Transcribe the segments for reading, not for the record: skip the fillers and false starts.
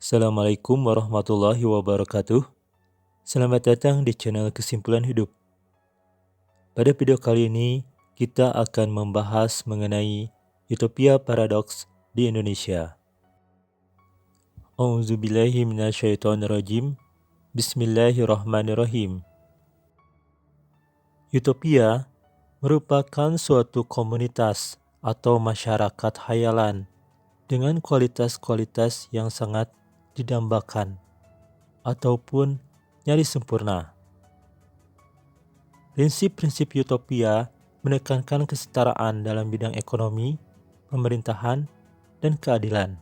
Assalamualaikum warahmatullahi wabarakatuh. Selamat datang di channel Kesimpulan Hidup. Pada video kali ini, kita akan membahas mengenai utopia paradoks di Indonesia. A'udzubillahi minasyaitonirrajim. Bismillahirrahmanirrahim. Utopia merupakan suatu komunitas atau masyarakat khayalan dengan kualitas-kualitas yang sangat didambakan ataupun nyaris sempurna. Prinsip-prinsip utopia menekankan kesetaraan dalam bidang ekonomi, pemerintahan, dan keadilan.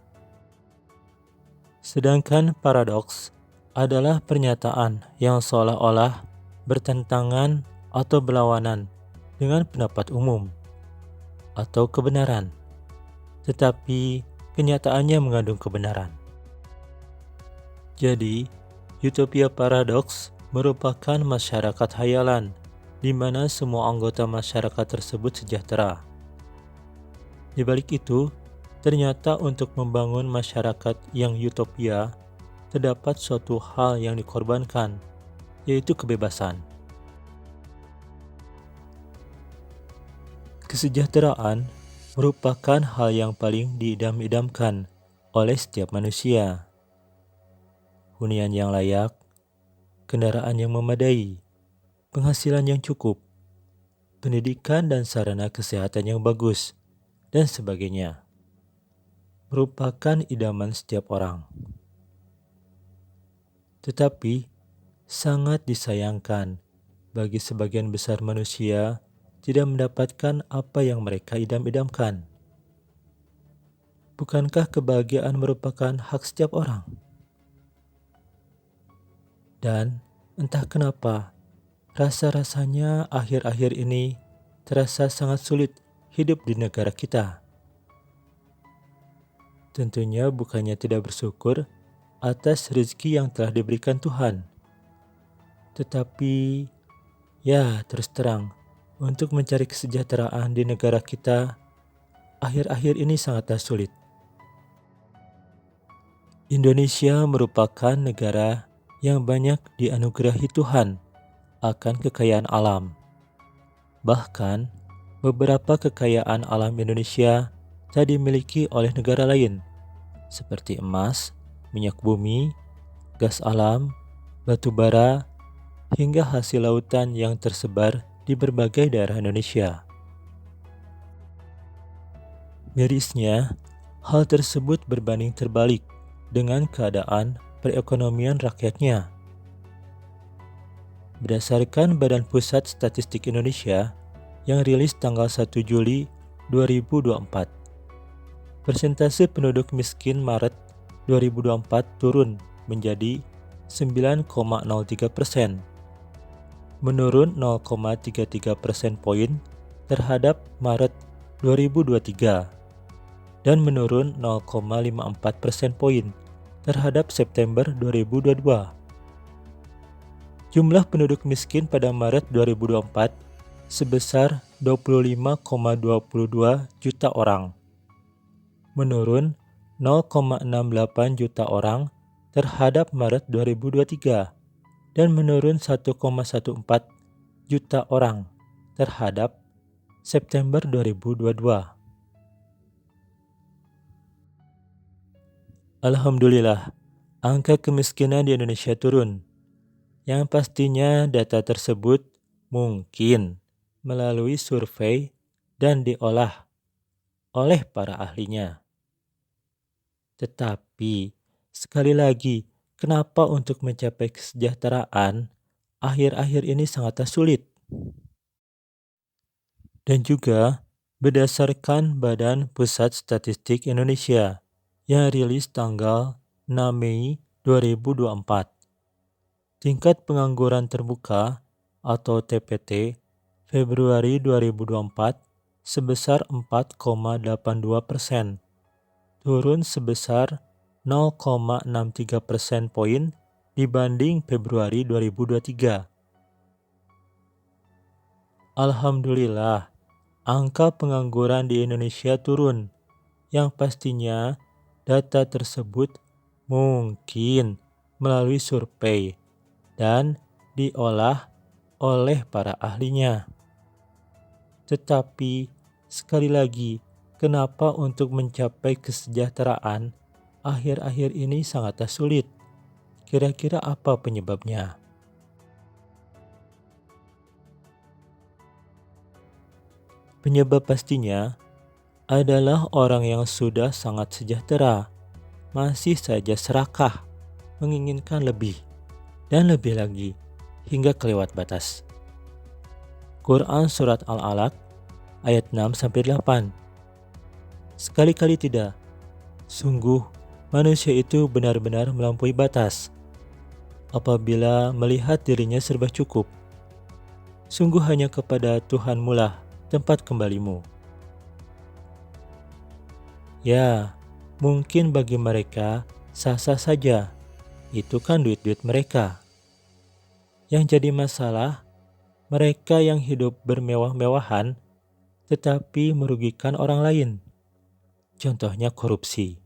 Sedangkan paradoks adalah pernyataan yang seolah-olah bertentangan atau berlawanan dengan pendapat umum atau kebenaran, tetapi kenyataannya mengandung kebenaran. Jadi, utopia paradoks merupakan masyarakat khayalan di mana semua anggota masyarakat tersebut sejahtera. Di balik itu, ternyata untuk membangun masyarakat yang utopia, terdapat suatu hal yang dikorbankan, yaitu kebebasan. Kesejahteraan merupakan hal yang paling diidam-idamkan oleh setiap manusia. Hunian yang layak, kendaraan yang memadai, penghasilan yang cukup, pendidikan dan sarana kesehatan yang bagus, dan sebagainya, merupakan idaman setiap orang. Tetapi, sangat disayangkan bagi sebagian besar manusia tidak mendapatkan apa yang mereka idam-idamkan. Bukankah kebahagiaan merupakan hak setiap orang? Dan entah kenapa, rasa-rasanya akhir-akhir ini terasa sangat sulit hidup di negara kita. Tentunya bukannya tidak bersyukur atas rezeki yang telah diberikan Tuhan. Tetapi, ya terus terang, untuk mencari kesejahteraan di negara kita, akhir-akhir ini sangatlah sulit. Indonesia merupakan negara yang banyak dianugerahi Tuhan akan kekayaan alam. Bahkan, beberapa kekayaan alam Indonesia tak dimiliki oleh negara lain, seperti emas, minyak bumi, gas alam, batu bara, hingga hasil lautan yang tersebar di berbagai daerah Indonesia. Mirisnya, hal tersebut berbanding terbalik dengan keadaan perekonomian rakyatnya. Berdasarkan Badan Pusat Statistik Indonesia yang rilis tanggal 1 Juli 2024, persentase penduduk miskin Maret 2024 turun menjadi 9,03%, menurun 0,33 persen poin terhadap Maret 2023, dan menurun 0,54 persen poin terhadap September 2022. Jumlah penduduk miskin pada Maret 2024 sebesar 25,22 juta orang, menurun 0,68 juta orang terhadap Maret 2023 dan menurun 1,14 juta orang terhadap September 2022. Alhamdulillah, angka kemiskinan di Indonesia turun. Yang pastinya data tersebut mungkin melalui survei dan diolah oleh para ahlinya. Tetapi, sekali lagi, kenapa untuk mencapai kesejahteraan akhir-akhir ini sangatlah sulit? Dan juga berdasarkan Badan Pusat Statistik Indonesia yang rilis tanggal 6 Mei 2024, tingkat pengangguran terbuka atau TPT Februari 2024 sebesar 4,82%, turun sebesar 0,63 persen poin dibanding Februari 2023. Alhamdulillah, angka pengangguran di Indonesia turun, yang pastinya data tersebut Mungkin melalui survei dan diolah oleh para ahlinya. Tetapi sekali lagi, kenapa untuk mencapai kesejahteraan akhir-akhir ini sangatlah sulit? Kira-kira apa penyebabnya? Penyebab pastinya adalah orang yang sudah sangat sejahtera, masih saja serakah, menginginkan lebih dan lebih lagi, hingga kelewat batas. Quran Surat Al-Alaq ayat 6-8. Sekali-kali tidak, sungguh manusia itu benar-benar melampaui batas apabila melihat dirinya serba cukup. Sungguh hanya kepada Tuhanmu lah tempat kembalimu. Ya, mungkin bagi mereka sah-sah saja, itu kan duit-duit mereka. Yang jadi masalah, mereka yang hidup bermewah-mewahan tetapi merugikan orang lain. Contohnya korupsi.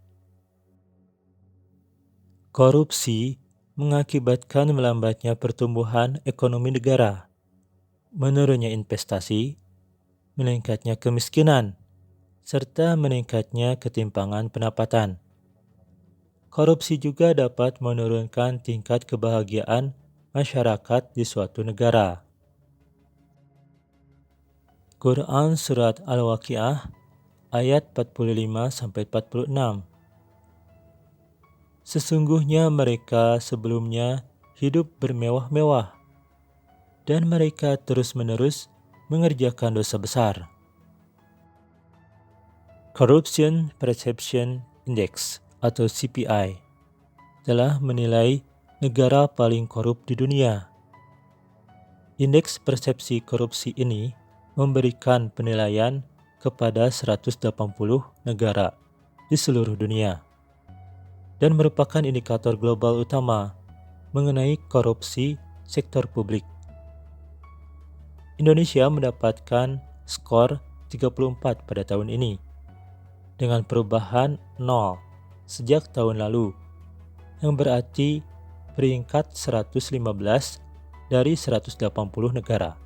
Korupsi mengakibatkan melambatnya pertumbuhan ekonomi negara, menurunnya investasi, meningkatnya kemiskinan, serta meningkatnya ketimpangan pendapatan. Korupsi juga dapat menurunkan tingkat kebahagiaan masyarakat di suatu negara. Quran Surat Al-Waqiah ayat 45-46. Sesungguhnya mereka sebelumnya hidup bermewah-mewah, dan mereka terus-menerus mengerjakan dosa besar. Corruption Perception Index atau CPI telah menilai negara paling korup di dunia. Indeks persepsi korupsi ini memberikan penilaian kepada 180 negara di seluruh dunia dan merupakan indikator global utama mengenai korupsi sektor publik. Indonesia mendapatkan skor 34 pada tahun ini, dengan perubahan 0 sejak tahun lalu, yang berarti peringkat 115 dari 180 negara.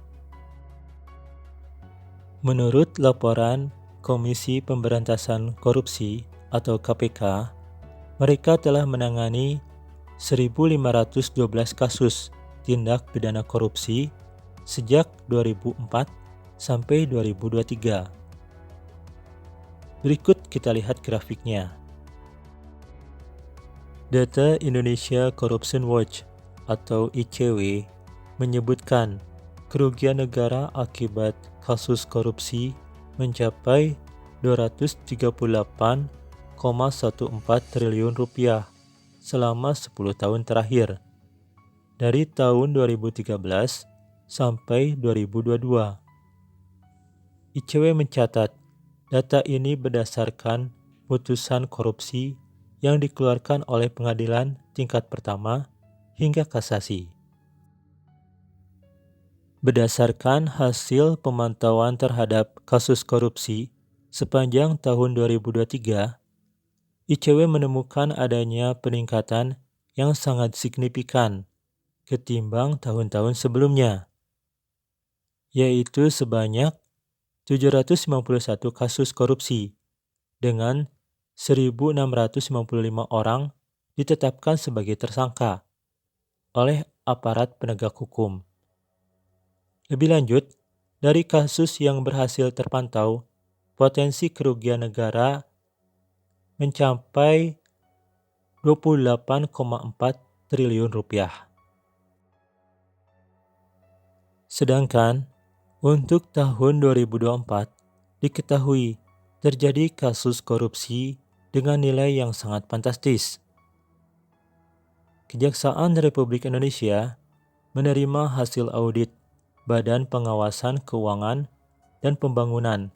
Menurut laporan Komisi Pemberantasan Korupsi atau KPK, mereka telah menangani 1.512 kasus tindak pidana korupsi sejak 2004 sampai 2023. Berikut kita lihat grafiknya. Data Indonesia Corruption Watch atau ICW menyebutkan kerugian negara akibat kasus korupsi mencapai 238,14 triliun rupiah selama 10 tahun terakhir, dari tahun 2013 sampai 2022. ICW mencatat data ini berdasarkan putusan korupsi yang dikeluarkan oleh pengadilan tingkat pertama hingga kasasi. Berdasarkan hasil pemantauan terhadap kasus korupsi sepanjang tahun 2023, ICW menemukan adanya peningkatan yang sangat signifikan ketimbang tahun-tahun sebelumnya, yaitu sebanyak 751 kasus korupsi dengan 1.655 orang ditetapkan sebagai tersangka oleh aparat penegak hukum. Lebih lanjut, dari kasus yang berhasil terpantau, potensi kerugian negara mencapai 28,4 triliun rupiah. Sedangkan untuk tahun 2024 diketahui terjadi kasus korupsi dengan nilai yang sangat fantastis. Kejaksaan Republik Indonesia menerima hasil audit Badan Pengawasan Keuangan dan Pembangunan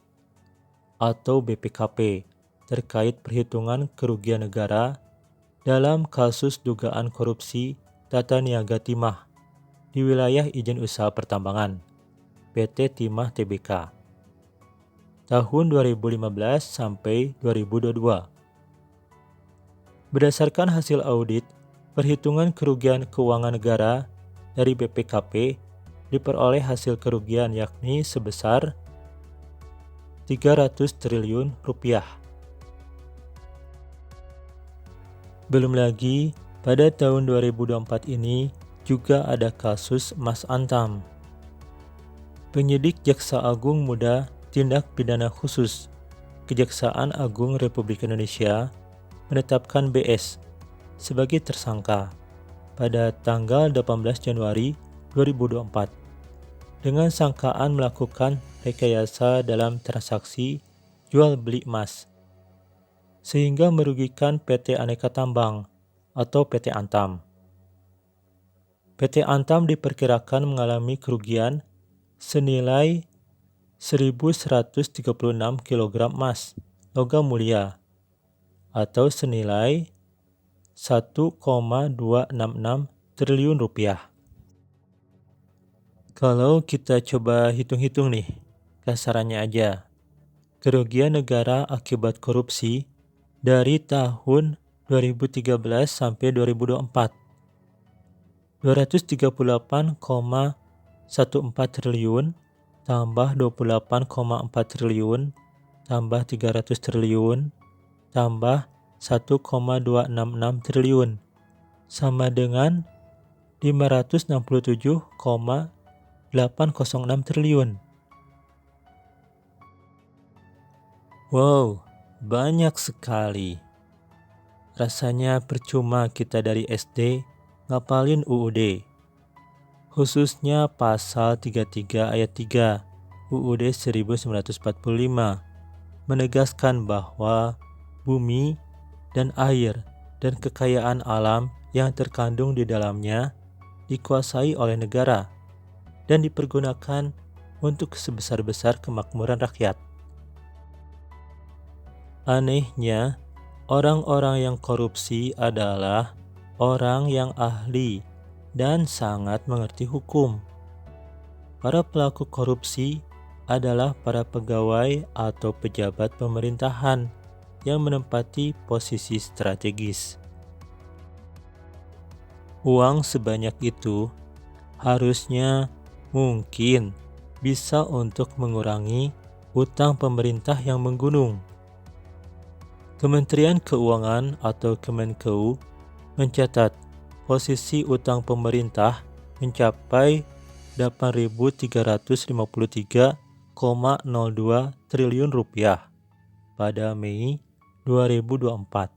atau BPKP terkait perhitungan kerugian negara dalam kasus dugaan korupsi tata niaga timah di wilayah izin usaha pertambangan PT Timah Tbk tahun 2015 sampai 2022. Berdasarkan hasil audit, perhitungan kerugian keuangan negara dari BPKP diperoleh hasil kerugian yakni sebesar 300 triliun rupiah. Belum lagi, pada tahun 2024 ini juga ada kasus Mas Antam. Penyidik Jaksa Agung Muda Tindak Pidana Khusus Kejaksaan Agung Republik Indonesia menetapkan BS sebagai tersangka pada tanggal 18 Januari 2024 dengan sangkaan melakukan rekayasa dalam transaksi jual beli emas sehingga merugikan PT Aneka Tambang atau PT Antam. PT Antam diperkirakan mengalami kerugian senilai 1.136 kg emas logam mulia atau senilai 1,266 triliun rupiah. Kalau kita coba hitung-hitung nih, kasarannya aja, kerugian negara akibat korupsi dari tahun 2013 sampai 2024, 238,14 triliun tambah 28,4 triliun tambah 300 triliun tambah 1,266 triliun sama dengan 567,806 triliun. Wow, banyak sekali. Rasanya percuma kita dari SD ngapalin UUD. Khususnya pasal 33 ayat 3 UUD 1945 menegaskan bahwa bumi dan air dan kekayaan alam yang terkandung di dalamnya dikuasai oleh negara dan dipergunakan untuk sebesar-besar kemakmuran rakyat. Anehnya, orang-orang yang korupsi adalah orang yang ahli dan sangat mengerti hukum. Para pelaku korupsi adalah para pegawai atau pejabat pemerintahan yang menempati posisi strategis. Uang sebanyak itu harusnya mungkin bisa untuk mengurangi utang pemerintah yang menggunung. Kementerian Keuangan atau Kemenkeu mencatat posisi utang pemerintah mencapai 8.353,02 triliun rupiah pada Mei 2024.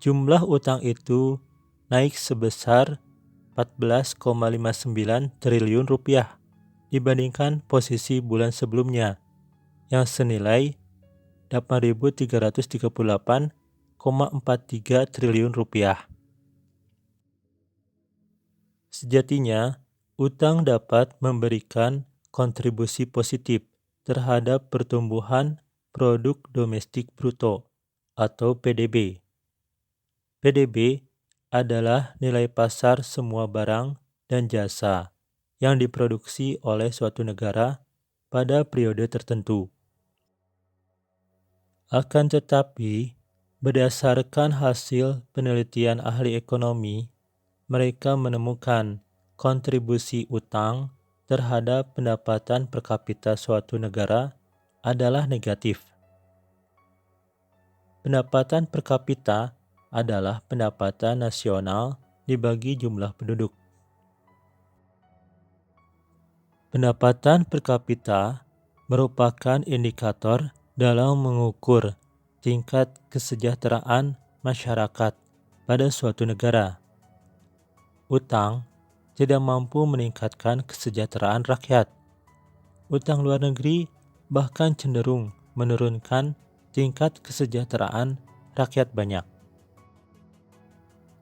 Jumlah utang itu naik sebesar 14,59 triliun rupiah dibandingkan posisi bulan sebelumnya yang senilai 8.338,43 triliun rupiah. Sejatinya, utang dapat memberikan kontribusi positif terhadap pertumbuhan produk domestik bruto atau PDB. PDB adalah nilai pasar semua barang dan jasa yang diproduksi oleh suatu negara pada periode tertentu. Akan tetapi, berdasarkan hasil penelitian ahli ekonomi, mereka menemukan kontribusi utang terhadap pendapatan per kapita suatu negara adalah negatif. Pendapatan per kapita adalah pendapatan nasional dibagi jumlah penduduk. Pendapatan per kapita merupakan indikator dalam mengukur tingkat kesejahteraan masyarakat pada suatu negara. Utang tidak mampu meningkatkan kesejahteraan rakyat. Utang luar negeri bahkan cenderung menurunkan tingkat kesejahteraan rakyat banyak.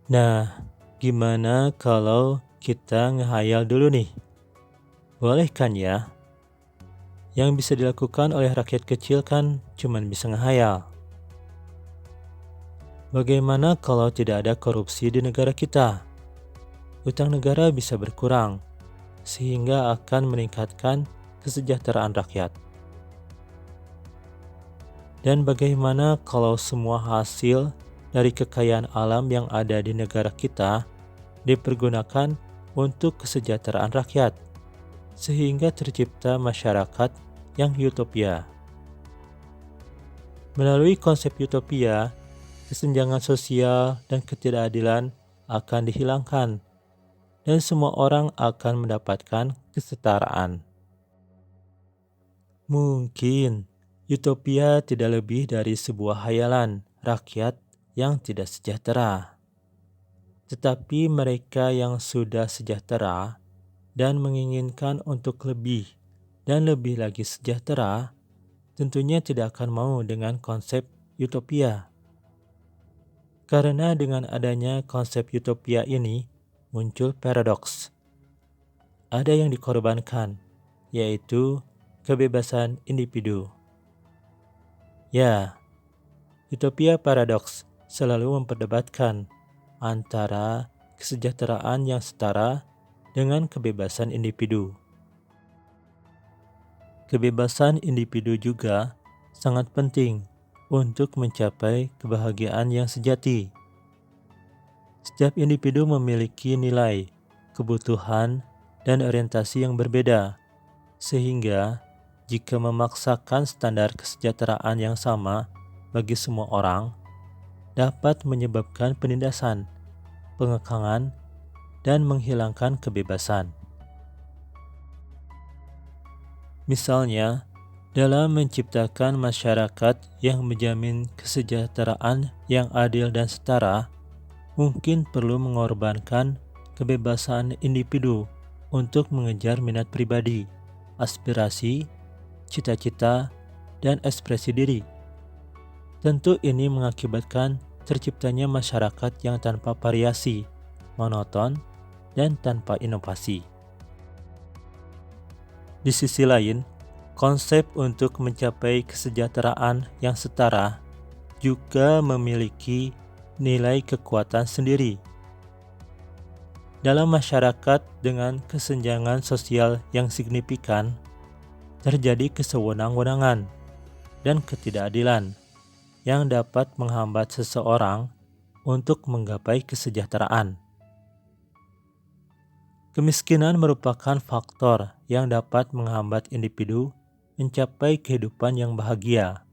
Nah, gimana kalau kita ngehayal dulu nih? Boleh kan ya? Yang bisa dilakukan oleh rakyat kecil kan cuman bisa ngehayal. Bagaimana kalau tidak ada korupsi di negara kita? Utang negara bisa berkurang, sehingga akan meningkatkan kesejahteraan rakyat. Dan bagaimana kalau semua hasil dari kekayaan alam yang ada di negara kita dipergunakan untuk kesejahteraan rakyat, sehingga tercipta masyarakat yang utopia. Melalui konsep utopia, kesenjangan sosial dan ketidakadilan akan dihilangkan, dan semua orang akan mendapatkan kesetaraan. Mungkin utopia tidak lebih dari sebuah hayalan rakyat yang tidak sejahtera. Tetapi mereka yang sudah sejahtera dan menginginkan untuk lebih dan lebih lagi sejahtera, tentunya tidak akan mau dengan konsep utopia. Karena dengan adanya konsep utopia ini, muncul paradoks. Ada yang dikorbankan, yaitu kebebasan individu. Ya, utopia paradoks selalu memperdebatkan antara kesejahteraan yang setara dengan kebebasan individu. Kebebasan individu juga sangat penting untuk mencapai kebahagiaan yang sejati. Setiap individu memiliki nilai, kebutuhan, dan orientasi yang berbeda, sehingga jika memaksakan standar kesejahteraan yang sama bagi semua orang, dapat menyebabkan penindasan, pengekangan, dan menghilangkan kebebasan. Misalnya, dalam menciptakan masyarakat yang menjamin kesejahteraan yang adil dan setara, mungkin perlu mengorbankan kebebasan individu untuk mengejar minat pribadi, aspirasi, cita-cita, dan ekspresi diri. Tentu ini mengakibatkan terciptanya masyarakat yang tanpa variasi, monoton, dan tanpa inovasi. Di sisi lain, konsep untuk mencapai kesejahteraan yang setara juga memiliki nilai kekuatan sendiri. Dalam masyarakat dengan kesenjangan sosial yang signifikan, terjadi kesewenang-wenangan dan ketidakadilan yang dapat menghambat seseorang untuk menggapai kesejahteraan. Kemiskinan merupakan faktor yang dapat menghambat individu mencapai kehidupan yang bahagia.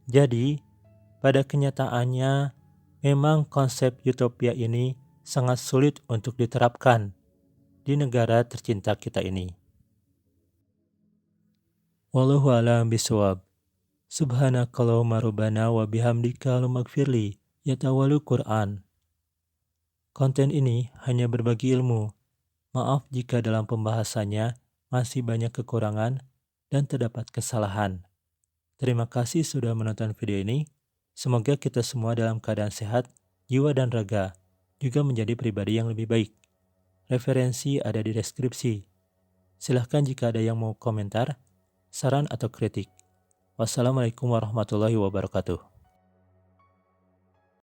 Jadi, pada kenyataannya, memang konsep utopia ini sangat sulit untuk diterapkan di negara tercinta kita ini. Wallahu a'lam bishawab. Subhanakallahumma rabbana wa bihamdika lumaghfirli yatawalu Quran. Konten ini hanya berbagi ilmu. Maaf jika dalam pembahasannya masih banyak kekurangan dan terdapat kesalahan. Terima kasih sudah menonton video ini. Semoga kita semua dalam keadaan sehat, jiwa dan raga, juga menjadi pribadi yang lebih baik. Referensi ada di deskripsi. Silahkan jika ada yang mau komentar, saran atau kritik. Wassalamualaikum warahmatullahi wabarakatuh.